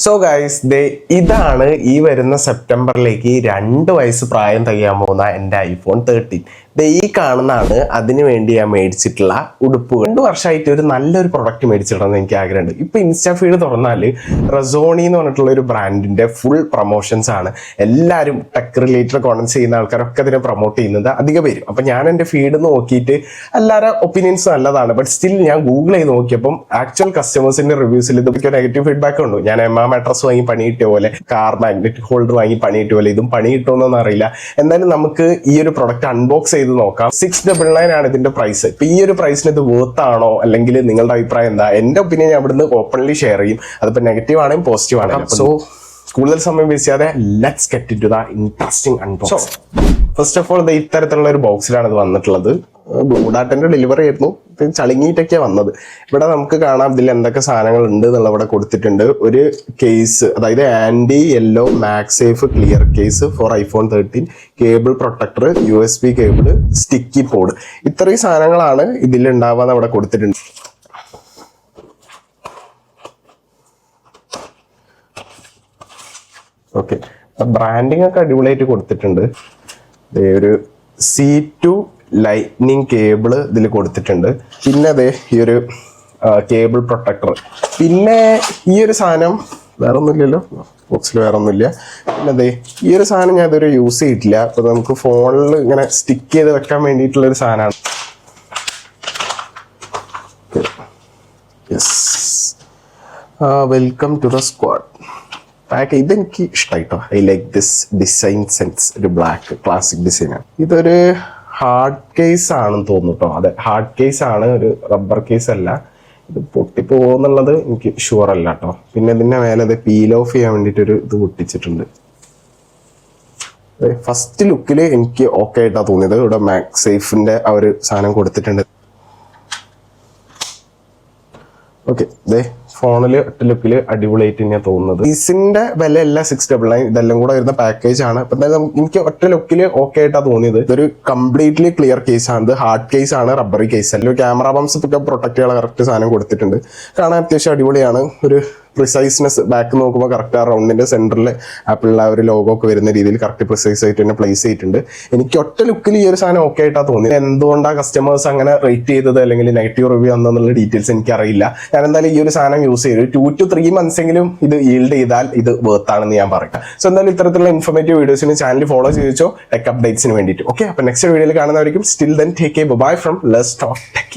So guys ഇതാണ് ഈ വരുന്ന സെപ്റ്റംബറിലേക്ക് 2 വയസ്സ് പ്രായം തികയാൻ പോകുന്ന എൻ്റെ iPhone 13. ഈ കാണുന്നതാണ് അതിന് വേണ്ടി ഞാൻ മേടിച്ചിട്ടുള്ള ഉടുപ്പുകൾ. 2 വർഷമായിട്ട് ഒരു നല്ലൊരു പ്രൊഡക്റ്റ് മേടിച്ചിടണമെന്ന് എനിക്ക് ആഗ്രഹമുണ്ട്. ഇപ്പൊ ഇൻസ്റ്റാ ഫീഡ് തുറന്നാൽ റസോണി എന്ന് പറഞ്ഞിട്ടുള്ള ഒരു ബ്രാൻഡിന്റെ ഫുൾ പ്രൊമോഷൻസ് ആണ്. എല്ലാവരും ടെക് റിലേറ്റഡ് കോണ്ടന്റ് ചെയ്യുന്ന ആൾക്കാരൊക്കെ അതിനെ പ്രൊമോട്ട് ചെയ്യുന്നത് അധികം പേരും. അപ്പൊ ഞാൻ എൻ്റെ ഫീഡ് നോക്കിയിട്ട് എല്ലാവരുടെ ഒപ്പീനിയൻസ് നല്ലതാണ്. ബട്ട് സ്റ്റിൽ ഞാൻ ഗൂഗിൾ ചെയ്ത് നോക്കിയപ്പം ആക്ച്വൽ കസ്റ്റമേഴ്സിന്റെ റിവ്യൂസിൽ ഇതൊക്കെ നെഗറ്റീവ് ഫീഡ്ബാക്ക് ഉണ്ട്. ഞാൻ മാട്രസ് വാങ്ങി പണി കിട്ടിയ പോലെ, കാർ മാഗ്നറ്റിക് ഹോൾഡർ വാങ്ങി പണി കിട്ടിയ പോലെ ഇതും പണി കിട്ടുമെന്നൊന്നും അറിയില്ല. എന്തായാലും നമുക്ക് ഈ ഒരു പ്രൊഡക്റ്റ് അൺബോക്സ് ചെയ്ത് നോക്കാം. 699 ആണ് ഇതിന്റെ പ്രൈസ്. ഇപ്പൊ ഈ ഒരു പ്രൈസിന് ഇത് വർത്ത് ആണോ, അല്ലെങ്കിൽ നിങ്ങളുടെ അഭിപ്രായം എന്താ? എന്റെ ഒപ്പീനിയൻ ഞാൻ ഇവിടുന്ന് ഓപ്പൺലി ഷെയർ ചെയ്യും. അതിപ്പോ നെഗറ്റീവ് ആണെങ്കിലും പോസിറ്റീവ് ആണെങ്കിലും. സോ കൂടുതൽ സമയം വേസ്റ്റ് ചെയ്യാതെ let's get into the interesting unboxing. First of all ഇത്തരത്തിലുള്ള ഒരു ബോക്സിലാണ് ഇത് വന്നിട്ടുള്ളത്. ബ്ലൂ ഡാറ്റന്റെ ഡെലിവറി ആയിരുന്നു. ചളിങ്ങിയിട്ടൊക്കെയാണ് വന്നത്. ഇവിടെ നമുക്ക് കാണാം ഇതിൽ എന്തൊക്കെ സാധനങ്ങൾ ഉണ്ട് എന്നുള്ള ഇവിടെ കൊടുത്തിട്ടുണ്ട്. ഒരു കേസ്, അതായത് anti yellow MagSafe clear case for iPhone 13, cable protector, USB cable, sticky pod. ഇത്രയും സാധനങ്ങളാണ് ഇതിൽ ഉണ്ടാവാന്ന് അവിടെ കൊടുത്തിട്ടുണ്ട്. ഓക്കെ, ബ്രാൻഡിങ് ഒക്കെ അടിപൊളിയായിട്ട് കൊടുത്തിട്ടുണ്ട്. ഒരു C2 ലൈറ്റ്നിങ് കേബിള് ഇതിൽ കൊടുത്തിട്ടുണ്ട്. പിന്നെ ഈ ഒരു കേബിൾ പ്രൊട്ടക്ടർ. പിന്നെ ഈ ഒരു സാധനം വേറെ ഒന്നുമില്ലല്ലോ, ബോക്സിൽ വേറെ ഒന്നുമില്ല. പിന്നെ ഈ ഒരു സാധനം ഞാൻ ഇതുവരെ യൂസ് ചെയ്തിട്ടില്ല. അപ്പൊ നമുക്ക് ഫോണിൽ ഇങ്ങനെ സ്റ്റിക്ക് ചെയ്ത് വെക്കാൻ വേണ്ടിയിട്ടുള്ള ഒരു സാധനമാണ്. Yes, welcome to the squad. Pack ഇതെനിക്ക് ഇഷ്ടമായിട്ടോ. I like this design sense. ഒരു ബ്ലാക്ക് ക്ലാസിക് ഡിസൈനാണ്. ഇതൊരു ഹാർഡ് കേസ് ആണെന്ന് തോന്നുന്നു കേട്ടോ. അതെ, ഹാർഡ് കേസ് ആണ്, ഒരു റബ്ബർ കേസ് അല്ല. ഇത് പൊട്ടിപ്പോകുന്നുള്ളത് എനിക്ക് ഷുവർ അല്ല കേട്ടോ. പിന്നെ ഇതിന്റെ മേലെ പീൽ ഓഫ് ചെയ്യാൻ വേണ്ടിയിട്ട് ഒരു ഇത് പൊട്ടിച്ചിട്ടുണ്ട്. ഫസ്റ്റ് ലുക്കിൽ എനിക്ക് ഓക്കെ ആയിട്ടാണ് തോന്നിയത്. ഇവിടെ മാക്സേഫിന്റെ ആ ഒരു സാധനം കൊടുത്തിട്ടുണ്ട്. ഓക്കെ, ഫോണില് ഒറ്റ ലുക്കില് അടിപൊളിയായിട്ട് തന്നെയാണ് തോന്നുന്നത്. പീസിന്റെ വില അല്ല 699, ഇതെല്ലാം കൂടെ വരുന്ന പാക്കേജ് ആണ്. അപ്പൊ എന്തായാലും എനിക്ക് ഒറ്റ ലുക്കില് ഓക്കെ ആയിട്ടാണ് തോന്നിയത്. ഇതൊരു കംപ്ലീറ്റ്ലി ക്ലിയർ കേസ് ആണ്. ഇത് ഹാർഡ് കേസ് ആണ്, റബ്ബറി കേസ് അല്ല. ക്യാമറ ബംസ് ഒക്കെ പ്രൊട്ടക്ട് ചെയ്യാനുള്ള കറക്റ്റ് സാധനം കൊടുത്തിട്ടുണ്ട്. കാണാൻ അത്യാവശ്യം അടിപൊളിയാണ്. ഒരു പ്രിസൈസ്നെസ്, ബാക്ക് നോക്കുമ്പോൾ കറക്റ്റ് ആ റൗണ്ടിന്റെ സെന്ററിൽ ആപ്പിളിലെ ആ ഒരു ലോഗോ ഒക്കെ വരുന്ന രീതിയിൽ കറക്റ്റ് പ്രിസൈസ് ആയിട്ട് തന്നെ പ്ലേസ് ചെയ്തിട്ടുണ്ട്. എനിക്ക് ഒറ്റ ലുക്കിൽ ഈ ഒരു സാധനം ഓക്കെ ആയിട്ടാണ് തോന്നിയത്. എന്തുകൊണ്ടാണ് കസ്റ്റമേഴ്സ് അങ്ങനെ റേറ്റ് ചെയ്തത് അല്ലെങ്കിൽ നെഗറ്റീവ് റിവ്യൂ വന്നെന്നുള്ള ഡീറ്റെയിൽസ് എനിക്ക് അറിയില്ല. ഞാൻ എന്തായാലും ഈ ഒരു സാധനം യൂസ് ചെയ്തു 2 to 3 months എങ്കിലും ഇത് ഈൽഡ് ചെയ്താൽ ഇത് വർത്ത് ആണെന്ന് ഞാൻ പറയാം. സോ എന്തായാലും ഇത്തരത്തിലുള്ള ഇൻഫോർമേറ്റീവ് വീഡിയോസിന് ചാനൽ ഫോളോ ചെയ്തോ, ടെക് അപ്ഡേറ്റ്സിന് വേണ്ടിയിട്ട്. ഓക്കെ, അപ്പൊ നെക്സ്റ്റ് വീഡിയോയിൽ കാണുന്നവരിക്കും. Still then take care, bye from let's talk tech.